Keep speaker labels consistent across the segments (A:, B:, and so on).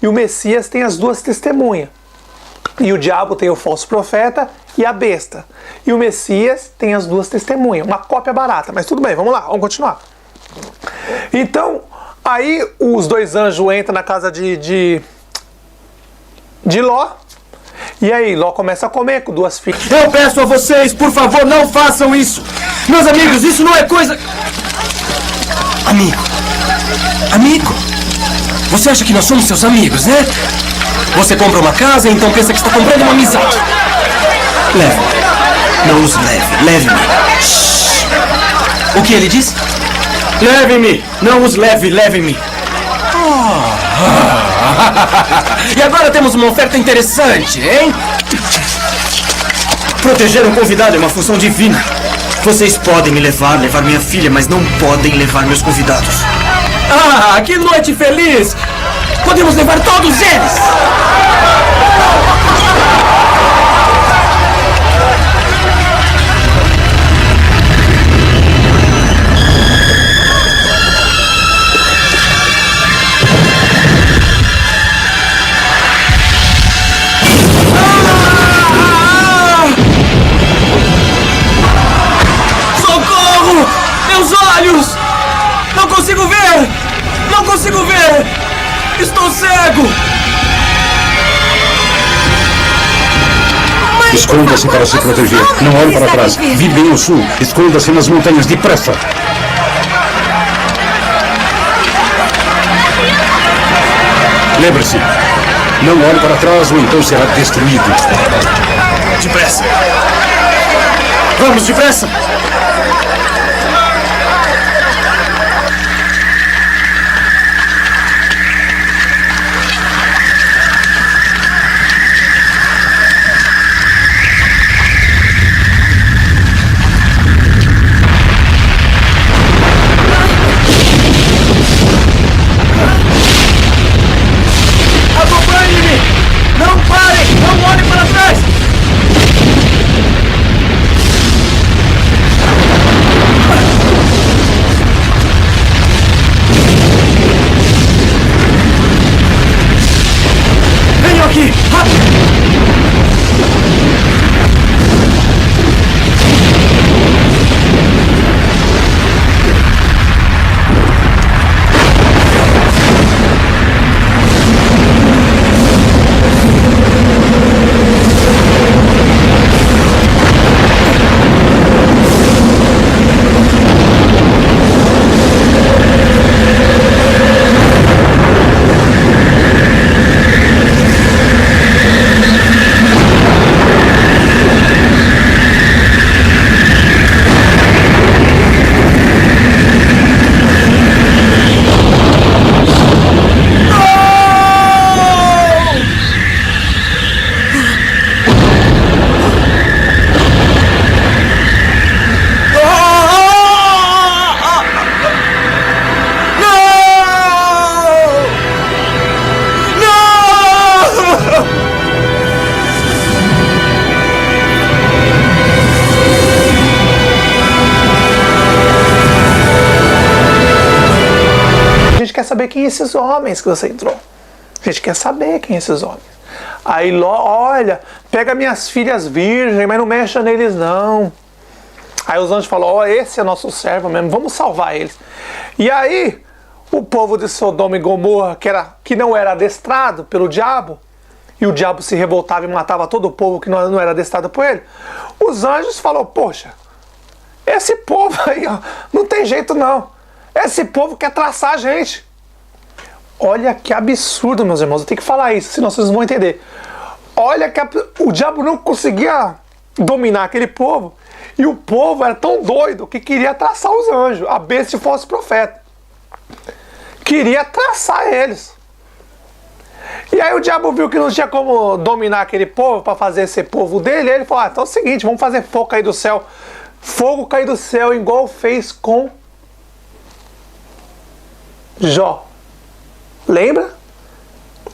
A: e o Messias tem as duas testemunhas. E o diabo tem o falso profeta e a besta. E o Messias tem as duas testemunhas. Uma cópia barata, mas tudo bem, vamos lá, vamos continuar. Então, aí os dois anjos entram na casa de Ló. E aí, Ló começa a comer com duas filhas.
B: Eu peço a vocês, por favor, não façam isso. Meus amigos, isso não é coisa... Amigo, você acha que nós somos seus amigos, né? Você compra uma casa, então pensa que está comprando uma amizade. Leve-me. Não os leve. Leve-me. O que ele disse? Leve-me. Não os leve. Leve-me. E agora temos uma oferta interessante, hein? Proteger um convidado é uma função divina. Vocês podem me levar minha filha, mas não podem levar meus convidados. Ah, que noite feliz! Podemos levar todos eles! Socorro! Meus olhos! Não consigo ver! Não consigo ver! Estou cego!
C: Esconda-se para se proteger. Não olhe para trás. Vire bem ao sul. Esconda-se nas montanhas depressa. Lembre-se, não olhe para trás ou então será destruído.
B: Depressa! Vamos, depressa! Acompanhe-me! Não parem! Não olhem para trás! Venham aqui! Rápido!
A: Quer saber quem é esses homens que você entrou. A gente quer saber quem é esses homens. Aí Ló, olha, pega minhas filhas virgens, mas não mexa neles não. Aí os anjos falam, ó, esse é nosso servo mesmo, vamos salvar eles. E aí, o povo de Sodoma e Gomorra, que não era adestrado pelo diabo, e o diabo se revoltava e matava todo o povo que não era adestrado por ele, os anjos falaram, poxa, esse povo aí, ó, não tem jeito não. Esse povo quer traçar a gente. Olha que absurdo, meus irmãos. Eu tenho que falar isso, senão vocês não vão entender. Olha que o diabo não conseguia dominar aquele povo. E o povo era tão doido que queria traçar os anjos. A besta fosse profeta. Queria traçar eles. E aí o diabo viu que não tinha como dominar aquele povo para fazer esse povo dele. Aí ele falou, então é o seguinte, vamos fazer fogo cair do céu. Fogo cair do céu igual fez com Jó. Lembra?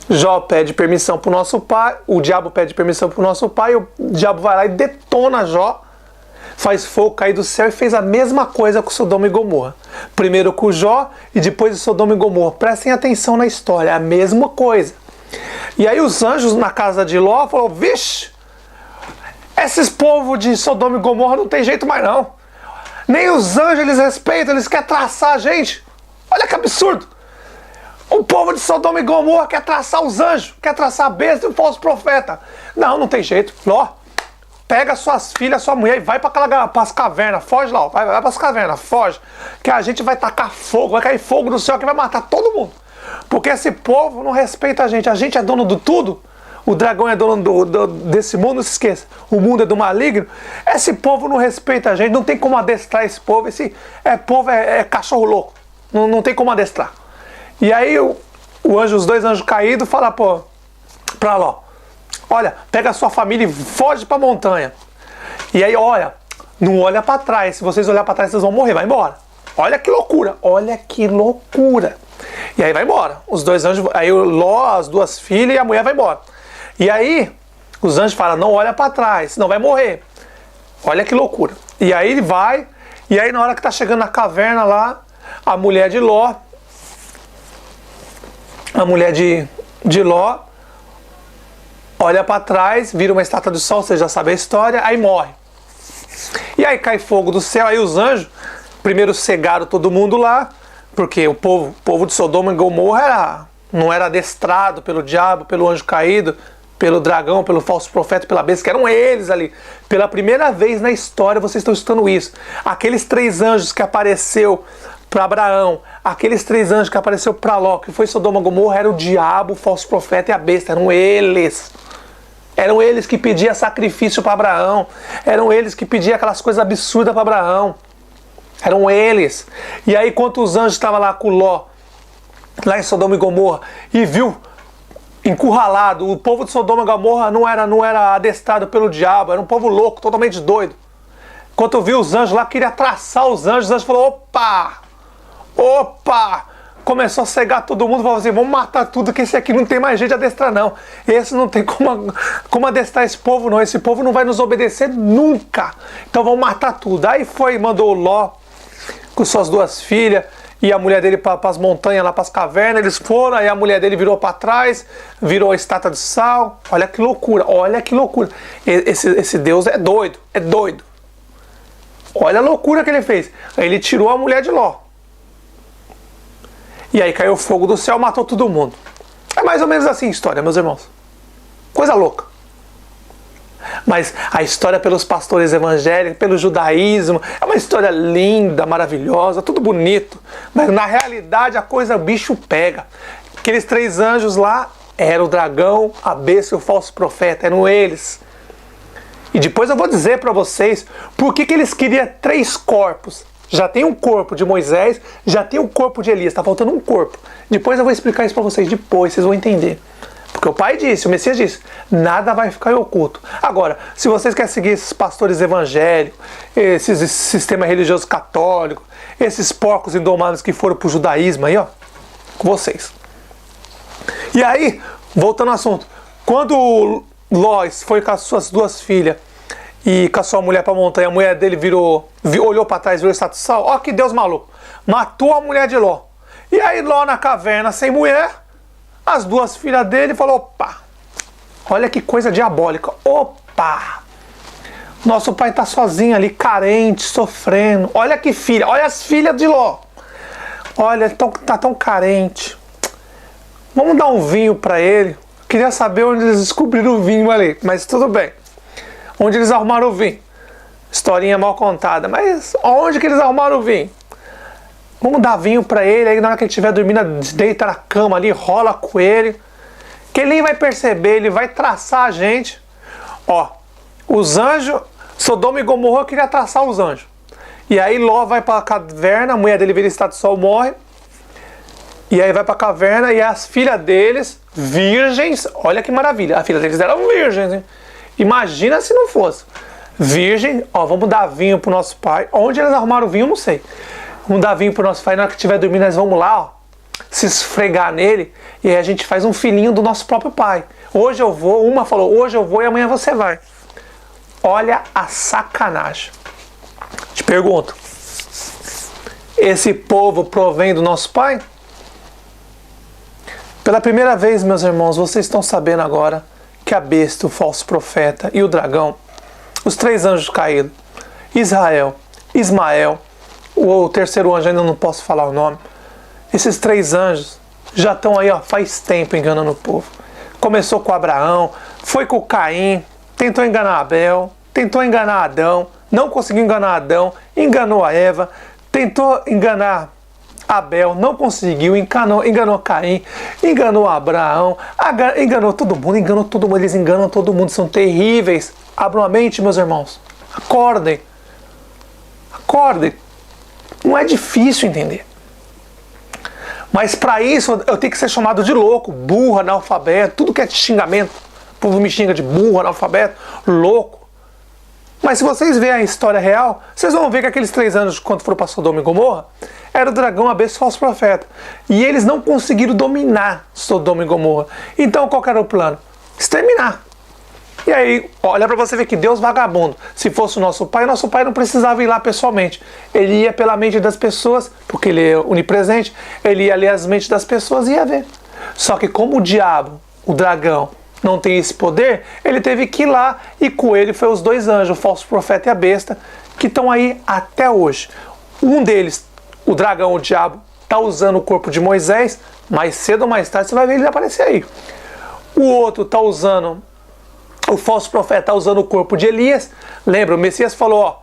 A: Jó pede permissão para o nosso pai, o diabo pede permissão para o nosso pai, o diabo vai lá e detona Jó, faz fogo cair do céu e fez a mesma coisa com Sodoma e Gomorra. Primeiro com Jó e depois de Sodoma e Gomorra. Prestem atenção na história, é a mesma coisa. E aí os anjos na casa de Ló falaram, vixe, esses povos de Sodoma e Gomorra não tem jeito mais não. Nem os anjos eles respeitam, eles querem traçar a gente. Olha que absurdo. O povo de Sodoma e Gomorra quer traçar os anjos, quer traçar a besta e o falso profeta. Não tem jeito. Ló, pega suas filhas, sua mulher e vai para as cavernas. Foge lá, vai para as cavernas, foge. Que a gente vai tacar fogo, vai cair fogo do céu que vai matar todo mundo. Porque esse povo não respeita a gente é dono de tudo. O dragão é dono desse mundo, não se esqueça. O mundo é do maligno. Esse povo não respeita a gente, não tem como adestrar esse povo. Esse povo é cachorro louco. Não tem como adestrar. E aí os dois anjos caídos falam pra Ló, olha, pega a sua família e foge pra montanha. E aí, olha, não olha pra trás. Se vocês olharem pra trás, vocês vão morrer, vai embora. Olha que loucura, olha que loucura. E aí vai embora. Os dois anjos, aí o Ló, as duas filhas e a mulher vai embora. E aí os anjos falam, não olha pra trás, senão vai morrer. Olha que loucura. E aí ele vai, e aí na hora que tá chegando na caverna lá, a mulher de Ló, olha pra trás, vira uma estátua do sol, você já sabe a história, aí morre. E aí cai fogo do céu, aí os anjos primeiro cegaram todo mundo lá, porque o povo de Sodoma e Gomorra não era adestrado pelo diabo, pelo anjo caído, pelo dragão, pelo falso profeta, pela besta, que eram eles ali. Pela primeira vez na história vocês estão escutando isso. Aqueles 3 anjos que apareceu para Abraão, aqueles 3 anjos que apareceu para Ló, que foi Sodoma e Gomorra, era o diabo, o falso profeta e a besta, eram eles. Eram eles que pediam sacrifício para Abraão, eram eles que pediam aquelas coisas absurdas para Abraão. Eram eles. E aí, quando os anjos estavam lá com Ló, lá em Sodoma e Gomorra, e viu encurralado, o povo de Sodoma e Gomorra não era adestrado pelo diabo, era um povo louco, totalmente doido. Quando viu os anjos lá, queria traçar os anjos falou, opa, começou a cegar todo mundo, falou assim, vamos matar tudo, que esse aqui não tem mais jeito de adestrar não. Esse não tem como adestrar esse povo não, esse povo não vai nos obedecer nunca. Então vamos matar tudo. Aí mandou o Ló com suas 2 filhas, e a mulher dele para as montanhas, lá para as cavernas, eles foram, aí a mulher dele virou para trás, virou a estátua de sal. Olha que loucura, olha que loucura. Esse Deus é doido, é doido. Olha a loucura que ele fez. Aí ele tirou a mulher de Ló. E aí caiu fogo do céu, matou todo mundo. É mais ou menos assim a história, meus irmãos. Coisa louca. Mas a história pelos pastores evangélicos, pelo judaísmo, é uma história linda, maravilhosa, tudo bonito. Mas na realidade a coisa, o bicho pega. Aqueles 3 anjos lá, era o dragão, a besta e o falso profeta, eram eles. E depois eu vou dizer para vocês por que eles queriam 3 corpos. Já tem um corpo de Moisés, já tem um corpo de Elias, está faltando um corpo. Depois eu vou explicar isso para vocês, depois vocês vão entender. Porque o pai disse, o Messias disse, nada vai ficar oculto. Agora, se vocês querem seguir esses pastores evangélicos, esses sistemas religiosos católicos, esses porcos indomáveis que foram pro judaísmo aí, ó, com vocês. E aí, voltando ao assunto, quando Ló foi com as suas 2 filhas e com a sua mulher para a montanha, a mulher dele olhou para trás, virou estátua de sal, ó que Deus maluco, matou a mulher de Ló. E aí Ló na caverna sem mulher, as 2 filhas dele falou, opa, olha que coisa diabólica, opa, nosso pai está sozinho ali, carente, sofrendo, olha que filha, olha as filhas de Ló, olha, tá tão carente, vamos dar um vinho para ele. Queria saber onde eles descobriram o vinho ali, mas tudo bem, onde eles arrumaram o vinho, historinha mal contada, mas onde que eles arrumaram o vinho? Vamos dar vinho para ele, aí na hora que ele estiver dormindo, deita na cama ali, rola com ele. Que ele nem vai perceber, ele vai traçar a gente. Ó, os anjos, Sodoma e Gomorra queria traçar os anjos. E aí Ló vai para a caverna, a mulher dele vira estado de sol, morre. E aí vai para a caverna e as filhas deles, virgens, olha que maravilha, as filhas deles eram virgens, hein? Imagina se não fosse. Virgem, ó, vamos dar vinho pro nosso pai. Onde eles arrumaram o vinho, não sei. Vamos dar vinho pro nosso pai, na hora que estiver dormindo, nós vamos lá, ó, se esfregar nele, e aí a gente faz um filhinho do nosso próprio pai. Hoje eu vou, uma falou, hoje eu vou e amanhã você vai. Olha a sacanagem. Te pergunto, esse povo provém do nosso pai? Pela primeira vez, meus irmãos, vocês estão sabendo agora que a besta, o falso profeta e o dragão, os 3 anjos caídos, Israel, Ismael, o terceiro anjo, ainda não posso falar o nome, esses 3 anjos já estão aí, ó, faz tempo enganando o povo. Começou com Abraão, foi com Caim, tentou enganar Abel, tentou enganar Adão, não conseguiu enganar Adão, enganou a Eva, tentou enganar Abel, não conseguiu, enganou Caim, enganou Abraão, enganou todo mundo, eles enganam todo mundo, são terríveis. Abram a mente, meus irmãos, acordem, não é difícil entender. Mas para isso eu tenho que ser chamado de louco, burro, analfabeto, tudo que é xingamento. O povo me xinga de burro, analfabeto, louco. Mas se vocês verem a história real, vocês vão ver que aqueles 3 anos, quando foram para Sodoma e Gomorra, era o dragão, a besta e o falso profeta. E eles não conseguiram dominar Sodoma e Gomorra. Então qual era o plano? Exterminar. E aí, olha para você ver que Deus vagabundo. Se fosse o nosso pai não precisava ir lá pessoalmente. Ele ia pela mente das pessoas, porque ele é onipresente, ele ia ler as mentes das pessoas e ia ver. Só que como o diabo, o dragão, não tem esse poder, ele teve que ir lá, e com ele foi os 2 anjos, o falso profeta e a besta, que estão aí até hoje. Um deles, o dragão, o diabo, está usando o corpo de Moisés, mais cedo ou mais tarde você vai ver ele aparecer aí. O outro está usando, o falso profeta está usando o corpo de Elias. Lembra, o Messias falou, ó,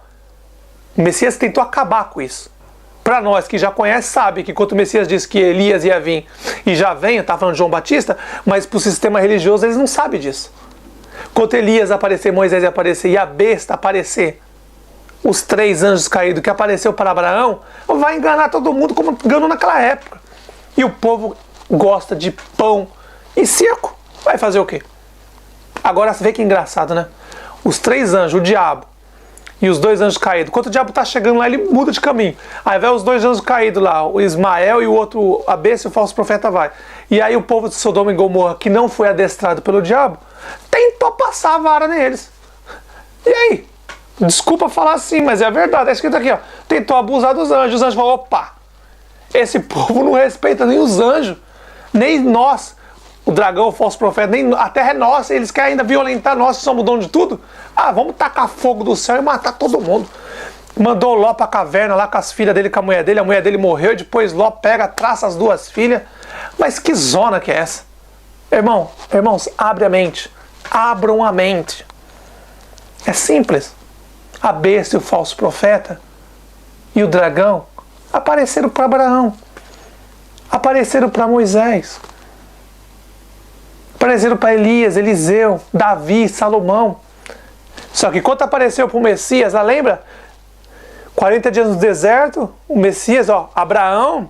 A: o Messias tentou acabar com isso. Para nós que já conhecem, sabe que quando o Messias disse que Elias ia vir e já vem, eu estava falando de João Batista, mas para o sistema religioso eles não sabem disso. Quando Elias aparecer, Moisés ia aparecer e a besta aparecer, os 3 anjos caídos que apareceu para Abraão, vai enganar todo mundo como enganou naquela época. E o povo gosta de pão e circo. Vai fazer o quê? Agora você vê que engraçado, né? Os 3 anjos, o diabo, e os 2 anjos caídos. Quando o diabo está chegando lá, ele muda de caminho. Aí vai os 2 anjos caídos lá, o Ismael e o outro, a besta e o falso profeta vai. E aí o povo de Sodoma e Gomorra, que não foi adestrado pelo diabo, tentou passar a vara neles. E aí? Desculpa falar assim, mas é a verdade. Está escrito aqui, ó. Tentou abusar dos anjos. Os anjos falaram, opa, esse povo não respeita nem os anjos, nem nós. O dragão, o falso profeta, nem a terra é nossa, eles querem ainda violentar nós, que somos dono de tudo. Ah, vamos tacar fogo do céu e matar todo mundo. Mandou Ló para a caverna lá com as filhas dele, com a mulher dele morreu, depois Ló pega, traça as 2 filhas. Mas que zona que é essa? Irmãos, abre a mente, abram a mente. É simples. A besta e o falso profeta e o dragão apareceram para Abraão, apareceram para Moisés, apareceram para Elias, Eliseu, Davi, Salomão. Só que quando apareceu para o Messias, lembra? 40 dias no deserto, o Messias, ó, Abraão,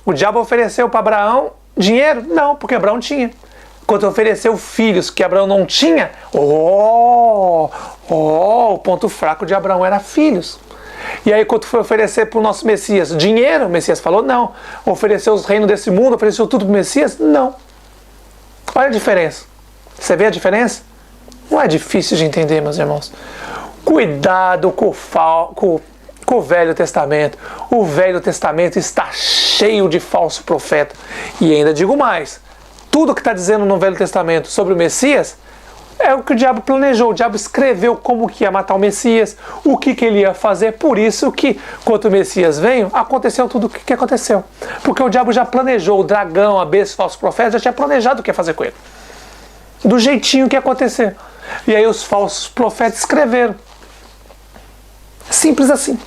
A: o diabo ofereceu para Abraão dinheiro? Não, porque Abraão tinha. Quando ofereceu filhos que Abraão não tinha, o ponto fraco de Abraão era filhos. E aí quando foi oferecer para o nosso Messias dinheiro, o Messias falou não. Ofereceu os reinos desse mundo, ofereceu tudo para o Messias? Não. Olha a diferença. Você vê a diferença? Não é difícil de entender, meus irmãos. Cuidado com o Velho Testamento. O Velho Testamento está cheio de falso profeta. E ainda digo mais. Tudo que está dizendo no Velho Testamento sobre o Messias é o que o diabo planejou. O diabo escreveu como que ia matar o Messias, o que ele ia fazer. Por isso que, quando o Messias veio, aconteceu tudo o que aconteceu. Porque o diabo já planejou, o dragão, a besta, o falso profeta, já tinha planejado o que ia fazer com ele. Do jeitinho que ia acontecer. E aí os falsos profetas escreveram. Simples assim.